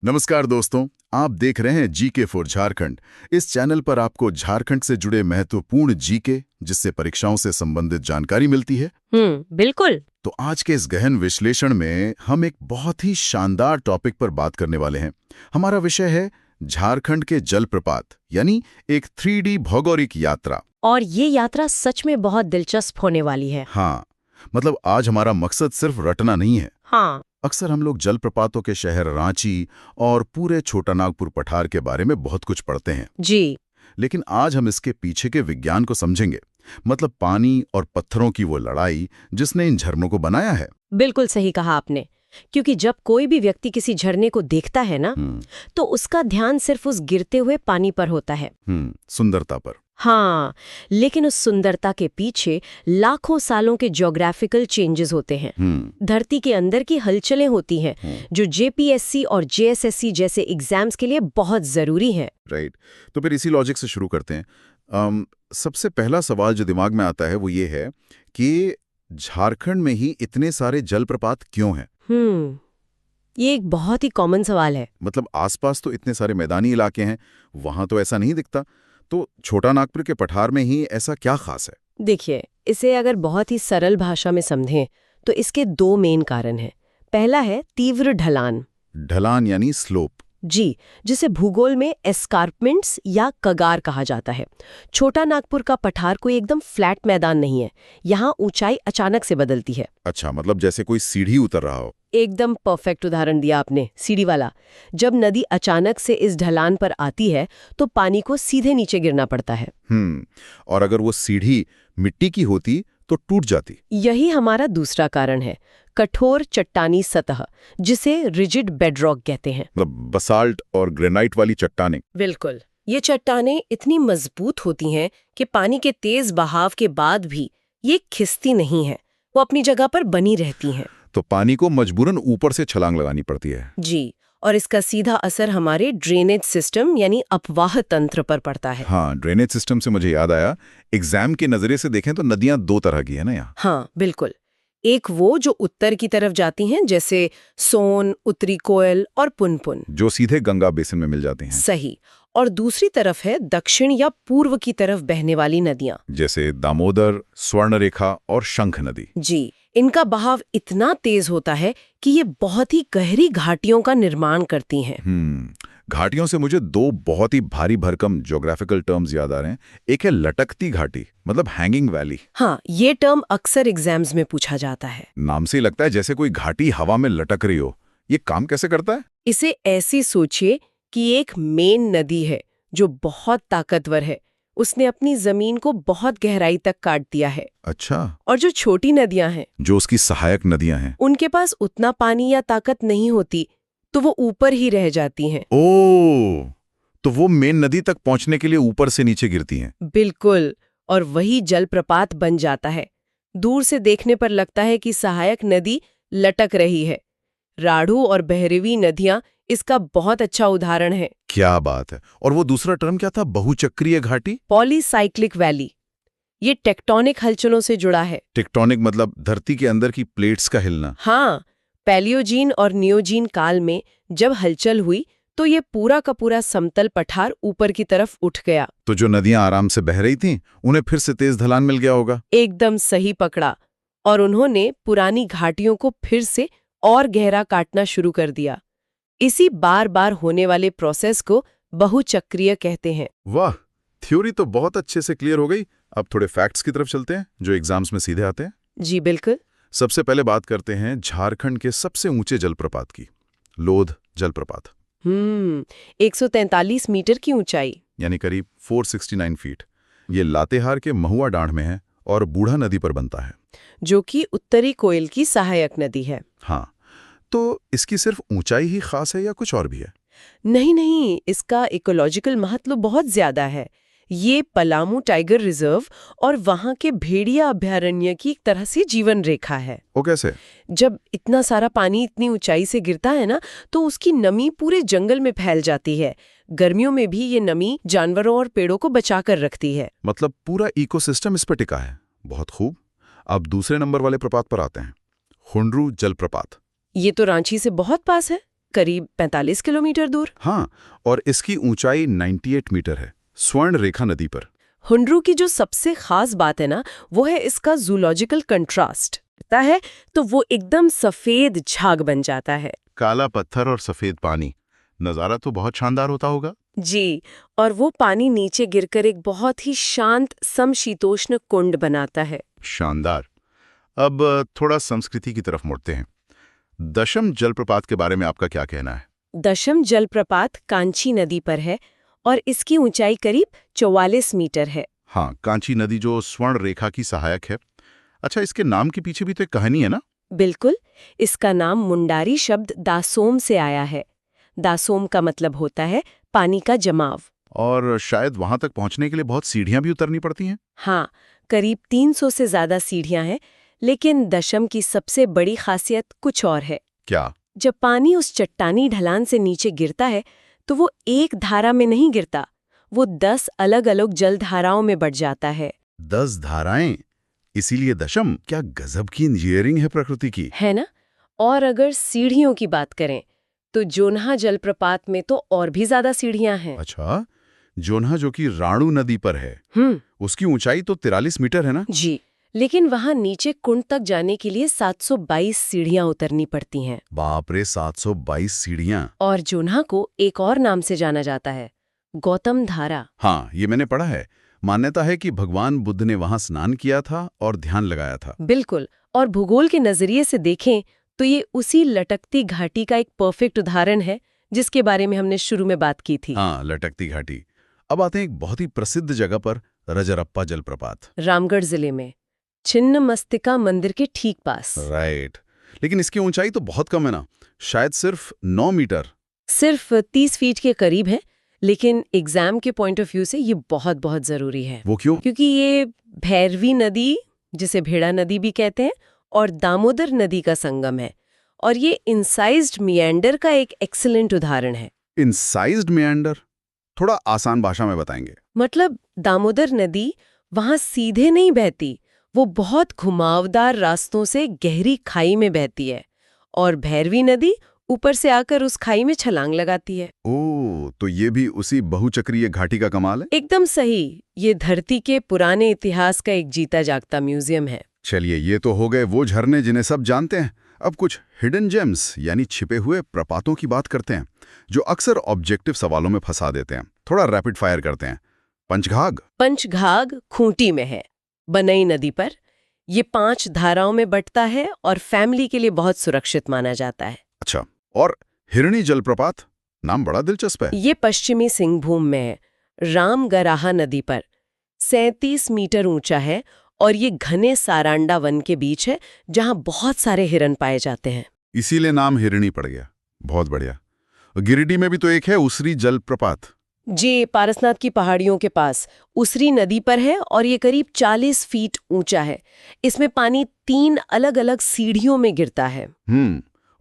नमस्कार दोस्तों, आप देख रहे हैं जीके फॉर झारखंड। इस चैनल पर आपको झारखंड से जुड़े महत्वपूर्ण जीके, जिससे परीक्षाओं से संबंधित जानकारी मिलती है। बिल्कुल। तो आज के इस गहन विश्लेषण में हम एक बहुत ही शानदार टॉपिक पर बात करने वाले हैं। हमारा विषय है झारखंड के जलप्रपात, यानी एक 3D भौगोलिक यात्रा। और ये यात्रा सच में बहुत दिलचस्प होने वाली है। हाँ, मतलब आज हमारा मकसद सिर्फ रटना नहीं है। हाँ। अक्सर हम लोग जलप्रपातों के शहर रांची और पूरे छोटानागपुर पठार के बारे में बहुत कुछ पढ़ते हैं जी। लेकिन आज हम इसके पीछे के विज्ञान को समझेंगे। मतलब पानी और पत्थरों की वो लड़ाई जिसने इन झरनों को बनाया है। बिल्कुल सही कहा आपने, क्योंकि जब कोई भी व्यक्ति किसी झरने को देखता है ना, तो उसका ध्यान सिर्फ उस गिरते हुए पानी पर होता है। सुंदरता पर। हाँ, लेकिन उस सुंदरता के पीछे लाखों सालों के ज्योग्राफिकल चेंजेस होते हैं। धरती के अंदर की हलचलें होती हैं, जो जेपीएससी और जेएसएससी जैसे एग्जाम्स के लिए बहुत जरूरी हैं। राइट। तो फिर इसी लॉजिक से शुरू करते हैं। सबसे पहला सवाल जो दिमाग में आता है वो ये है कि झारखंड में ही इतने सारे जलप्रपात क्यों हैं? ये एक बहुत ही कॉमन सवाल है। मतलब आसपास तो इतने सारे मैदानी इलाके हैं, वहां तो ऐसा नहीं दिखता। तो छोटा नागपुर के पठार में ही ऐसा क्या खास है? देखिए, इसे अगर बहुत ही सरल भाषा में समझें तो इसके दो मेन कारण हैं। पहला है तीव्र ढलान। ढलान यानी स्लोप। जी, जिसे भूगोल में एस्कार्पमेंट्स या कगार कहा जाता है। छोटा नागपुर का पठार कोई एकदम फ्लैट मैदान नहीं है, यहाँ ऊंचाई अचानक से बदलती है। अच्छा, मतलब जैसे कोई सीढ़ी उतर रहा हो। एकदम परफेक्ट उदाहरण दिया आपने, सीढ़ी वाला। जब नदी अचानक से इस ढलान पर आती है तो पानी को सीधे नीचे गिरना पड़ता है। और अगर वो सीढ़ी मिट्टी की होती तो टूट जाती। यही हमारा दूसरा कारण है, कठोर चट्टानी सतह, जिसे रिजिड बेडरॉक कहते हैं। मतलब बसाल्ट और ग्रेनाइट वाली चट्टानें। बिल्कुल। ये चट्टानें इतनी मजबूत होती हैं कि पानी के तेज बहाव के बाद भी ये खिसती नहीं है, वो अपनी जगह पर बनी रहती हैं। तो पानी को मजबूरन ऊपर से छलांग लगानी पड़ती है। जी, और इसका सीधा असर हमारे ड्रेनेज सिस्टम यानी अपवाह तंत्र पर पड़ता है। हाँ, ड्रेनेज सिस्टम से मुझे याद आया, एग्जाम के नजरिए से देखें तो नदियां दो तरह की है ना यहाँ। हाँ, बिल्कुल। एक वो जो उत्तर की तरफ जाती हैं, जैसे सोन, उत्तरी कोयल और पुनपुन, जो सीधे गंगा बेसिन में मिल जाती हैं। सही। और दूसरी तरफ है दक्षिण या पूर्व की तरफ बहने वाली नदियां, जैसे दामोदर, स्वर्णरेखा और शंख नदी। जी, इनका बहाव इतना तेज होता है कि ये बहुत ही गहरी घाटियों का निर्माण करती हैं। घाटियों से मुझे दो बहुत ही भारी भरकम ज्योग्राफिकल टर्म्स याद आ रहे हैं। एक है लटकती घाटी, मतलब हैंगिंग वैली। हाँ, ये टर्म अक्सर एग्जाम्स में पूछा जाता है। नाम से ही लगता है जैसे कोई घाटी हवा में लटक रही हो। ये काम कैसे करता है? इसे ऐसी सोचिए कि एक मेन नदी है जो बहुत ताकतवर है, उसने अपनी जमीन को बहुत गहराई तक काट दिया है। अच्छा। और जो छोटी नदियां हैं, जो उसकी सहायक नदियां हैं, उनके पास उतना पानी या ताकत नहीं होती, तो वो ऊपर ही रह जाती हैं। ओह, तो वो मेन नदी तक पहुंचने के लिए ऊपर से नीचे गिरती हैं। बिल्कुल, और वही जलप्रपात बन जाता है। दूर से देखने पर लगता है कि सहायक नदी लटक रही है। राढ़ू और बहरवी नदियां इसका बहुत अच्छा उदाहरण है। क्या बात है। और वो दूसरा टर्म क्या था? बहुचक्रीय घाटी। Polycyclic valley. ये टेक्टोनिक हलचलों से जुड़ा है। टेक्टोनिक मतलब धरती के अंदर की प्लेट्स का हिलना। हाँ, पैलियोजीन और नियोजीन काल में जब हलचल हुई तो ये पूरा का पूरा समतल पठार ऊपर की तरफ उठ गया। तो जो नदियां आराम से बह रही थीं, उन्हें फिर से तेज ढलान मिल गया होगा। एकदम सही पकड़ा। और उन्होंने पुरानी घाटियों को फिर से और गहरा काटना शुरू कर दिया। इसी बार बार होने वाले प्रोसेस को बहुचक्रीय कहते हैं। वाह, थ्योरी तो बहुत अच्छे से क्लियर हो गई। अब थोड़े फैक्ट्स की तरफ चलते हैं जो एग्जाम्स में सीधे आते हैं। जी बिल्कुल। सबसे पहले बात करते हैं झारखंड के सबसे ऊंचे जलप्रपात की, लोध जलप्रपात। 143 मीटर की ऊंचाई, यानी करीब 469 फीट। ये लातेहार के महुआ डांड में है और बूढ़ा नदी पर बनता है, जो कि उत्तरी कोयल की सहायक नदी है। हाँ, तो इसकी सिर्फ ऊंचाई ही खास है या कुछ और भी है? नहीं, इसका इकोलॉजिकल महत्व बहुत ज्यादा है। ये पलामू टाइगर रिजर्व और वहां के भेड़िया अभयारण्य की एक तरह से जीवन रेखा है। वो कैसे? जब इतना सारा पानी इतनी ऊंचाई से गिरता है ना, तो उसकी नमी पूरे जंगल में फैल जाती है। गर्मियों में भी ये नमी जानवरों और पेड़ों को बचा कर रखती है। मतलब पूरा इकोसिस्टम इस पर टिका है। बहुत खूब। अब दूसरे नंबर वाले प्रपात पर आते हैं, हुंड्रू जलप्रपात। ये तो रांची से बहुत पास है। करीब 45 किलोमीटर दूर। हाँ, और इसकी ऊंचाई 98 मीटर है, स्वर्ण रेखा नदी पर। हुंड्रू की जो सबसे खास बात है ना, वो है इसका जूलॉजिकल कंट्रास्ट है, तो वो एकदम सफेद झाग बन जाता है। काला पत्थर और सफेद पानी, नजारा तो बहुत शानदार होता होगा। जी, और वो पानी नीचे गिरकर एक बहुत ही शांत समशीतोष्ण कुंड बनाता है। शानदार। अब थोड़ा संस्कृति की तरफ मुड़ते हैं। दशम जलप्रपात के बारे में आपका क्या कहना है? दशम जलप्रपात कांची नदी पर है और इसकी ऊंचाई करीब 44 मीटर है। हाँ, कांची नदी जो स्वर्ण रेखा की सहायक है। अच्छा, इसके नाम के पीछे भी तो एक कहानी है ना? बिल्कुल, इसका नाम मुंडारी शब्द दासोम से आया है। दासोम का मतलब होता है पानी का जमाव। और शायद वहां तक पहुंचने के लिए बहुत सीढ़ियां भी उतरनी पड़ती हैं। हाँ, करीब 300 से ज्यादा सीढ़ियां हैं, लेकिन दशम की सबसे बड़ी खासियत कुछ और है। क्या? जब पानी उस चट्टानी ढलान से नीचे गिरता है, तो वो एक धारा में नहीं गिरता, वो 10 अलग-अलग जलधाराओं में बढ़ जाता है। 10 धाराएं, इसीलिए दशम। क्या गजब की इंजीनियरिंग है प्रकृति की, है ना? और अगर सीढ़ियों की बात करें, तो जोन्हा जलप्रपात में तो और भी ज्यादा सीढ़ियां हैं। अच्छा, जोन्हा जो कि राणू नदी पर है, उसकी ऊंचाई तो 43 मीटर है ना? जी, लेकिन वहां नीचे कुंड तक जाने के लिए 722 सीढ़ियां उतरनी पड़ती हैं। बाप रे, 722 सीढ़ियां। और जोन्हा को एक और नाम से जाना जाता है, गौतम धारा। हाँ, ये मैंने पढ़ा है। मान्यता है कि भगवान बुद्ध ने वहां स्नान किया था और ध्यान लगाया था। बिल्कुल, और भूगोल के नजरिए से देखें तो ये उसी लटकती घाटी का एक परफेक्ट उदाहरण है जिसके बारे में हमने शुरू में बात की थी। हाँ, लटकती घाटी। अब आते हैं एक बहुत ही प्रसिद्ध जगह पर, रजरप्पा जलप्रपात। रामगढ़ जिले में छिन्नमस्तिका मंदिर के ठीक पास। राइट, लेकिन इसकी ऊंचाई तो बहुत कम है ना, शायद सिर्फ 9 मीटर। सिर्फ 30 फीट के करीब है, लेकिन एग्जाम के पॉइंट ऑफ व्यू से ये बहुत बहुत जरूरी है। वो क्यों? क्योंकि ये भैरवी नदी, जिसे भेड़ा नदी भी कहते हैं, और दामोदर नदी का संगम है, और ये इंसाइज्ड मिएंडर का एक एक्सीलेंट उदाहरण है। इंसाइज्ड मिएंडर, थोड़ा आसान भाषा में बताएंगे? मतलब दामोदर नदी वहां सीधे नहीं बहती, वो बहुत घुमावदार रास्तों से गहरी खाई में बहती है, और भैरवी नदी ऊपर से आकर उस खाई में छलांग लगाती है। ओह, तो ये भी उसी बहुचक्रीय घाटी का कमाल है। एकदम सही, ये धरती के पुराने इतिहास का एक जीता जागता म्यूजियम है। चलिए, ये तो हो गए वो झरने जिन्हें सब जानते हैं। अब कुछ हिडन जेम्स यानी छिपे हुए प्रपातों की बात करते हैं, जो अक्सर ऑब्जेक्टिव सवालों में फंसा देते हैं। थोड़ा रैपिड फायर करते हैं। पंचघाघ। पंचघाघ खूंटी में है, बनई नदी पर। ये 5 धाराओं में बंटता है और फैमिली के लिए बहुत सुरक्षित माना जाता है। अच्छा, और हिरणी जलप्रपात, नाम बड़ा दिलचस्प है। ये पश्चिमी सिंहभूम में है, रामगराहा नदी पर। 37 मीटर ऊंचा है और ये घने सारांडा वन के बीच है, जहां बहुत सारे हिरन पाए जाते हैं। इसीलिए नाम हिरणी पड़ गया। बहुत बढ़िया। गिरिडीह में भी तो एक है, उसरी जलप्रपात। जी, पारसनाथ की पहाड़ियों के पास उसरी नदी पर है और ये करीब 40 फीट ऊंचा है। इसमें पानी 3 अलग-अलग सीढ़ियों में गिरता है।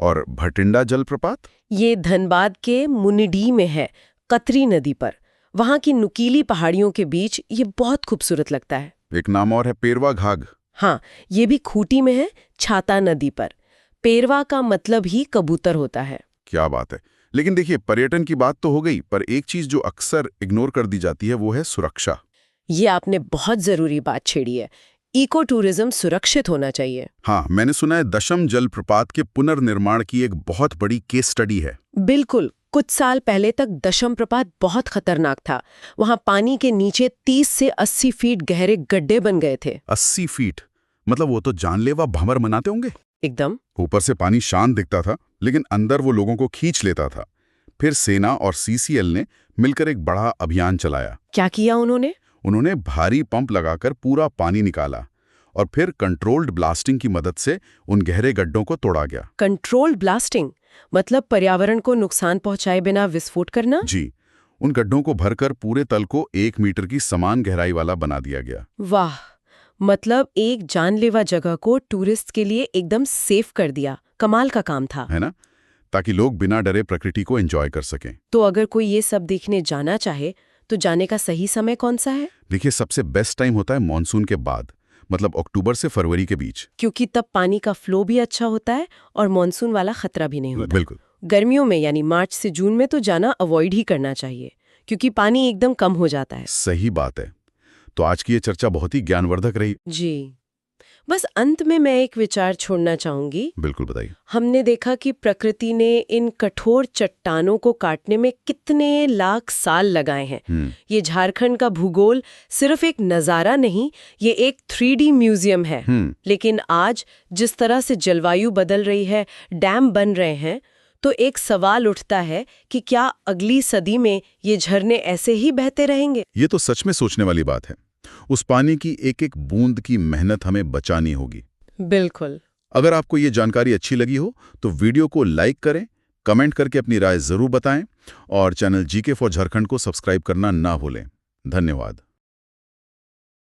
और भटिंडा जलप्रपात? ये धनबाद के मुनिडी में है, कतरी नदी पर। वहां की नुकीली पहाड़ियों के बीच ये बहुत खूबसूरत लगता है। एक नाम और है, पेरवा घाघ। हाँ, ये भी खूंटी में है, छाता नदी पर। पेरवा का मतलब ही कबूतर होता है। क्या बात है। लेकिन देखिए, पर्यटन की बात तो हो गई, पर एक चीज जो अक्सर इग्नोर कर दी जाती है वो है सुरक्षा। ये आपने बहुत जरूरी बात छेड़ी है। इको टूरिज्म सुरक्षित होना चाहिए। हाँ, मैंने सुना है दशम जलप्रपात के पुनर्निर्माण की एक बहुत बड़ी केस स्टडी है। बिल्कुल, कुछ साल पहले तक दशम प्रपात बहुत खतरनाक था। वहां पानी के नीचे 30 से 80 फीट गहरे गड्ढे बन गए थे। 80 फीट? मतलब वो तो जानलेवा भंवर मनाते होंगे। एकदम। ऊपर से पानी शांत दिखता था, लेकिन अंदर वो लोगों को खींच लेता था। फिर सेना और सीसीएल ने मिलकर एक बड़ा अभियान चलाया। क्या किया उन्होंने? उन्होंने भारी पंप लगाकर पूरा पानी निकाला और फिर कंट्रोल्ड ब्लास्टिंग की मदद से उन गहरे गड्ढों को तोड़ा गया। कंट्रोल्ड ब्लास्टिंग मतलब पर्यावरण को नुकसान पहुंचाए बिना विस्फोट करना? जी, उन गड्ढों को भरकर पूरे तल को 1 मीटर की समान गहराई वाला बना दिया गया। वाह, मतलब एक जानलेवा जगह को टूरिस्ट के लिए एकदम सेफ कर दिया। कमाल का काम था, है ना? ताकि लोग बिना डरे प्रकृति को एंजॉय कर सकें। तो अगर कोई ये सब देखने जाना चाहे तो जाने का सही समय कौन सा है? देखिए, सबसे बेस्ट टाइम होता है मॉनसून के बाद, मतलब अक्टूबर से फरवरी के बीच। क्योंकि तब पानी का फ्लो भी अच्छा होता है और मॉनसून वाला खतरा भी नहीं होता। बिल्कुल। गर्मियों में यानी मार्च से जून में तो जाना अवॉइड ही करना चाहिए, क्योंकि पानी एकदम कम हो जाता है। सही बात है। तो आज की ये चर्चा बहुत ही ज्ञानवर्धक रही। जी, बस अंत में मैं एक विचार छोड़ना चाहूंगी। बिल्कुल, बताइए। हमने देखा कि प्रकृति ने इन कठोर चट्टानों को काटने में कितने लाख साल लगाए हैं। ये झारखंड का भूगोल सिर्फ एक नज़ारा नहीं, ये एक 3D म्यूजियम है। लेकिन आज जिस तरह से जलवायु बदल रही है, डैम बन रहे हैं, तो एक सवाल उठता है कि क्या अगली सदी में ये झरने ऐसे ही बहते रहेंगे? ये तो सच में सोचने वाली बात है। उस पानी की एक एक बूंद की मेहनत हमें बचानी होगी। बिल्कुल। अगर आपको ये जानकारी अच्छी लगी हो तो वीडियो को लाइक करें, कमेंट करके अपनी राय जरूर बताएं और चैनल जीके फॉर झारखंड को सब्सक्राइब करना ना भूलें। धन्यवाद।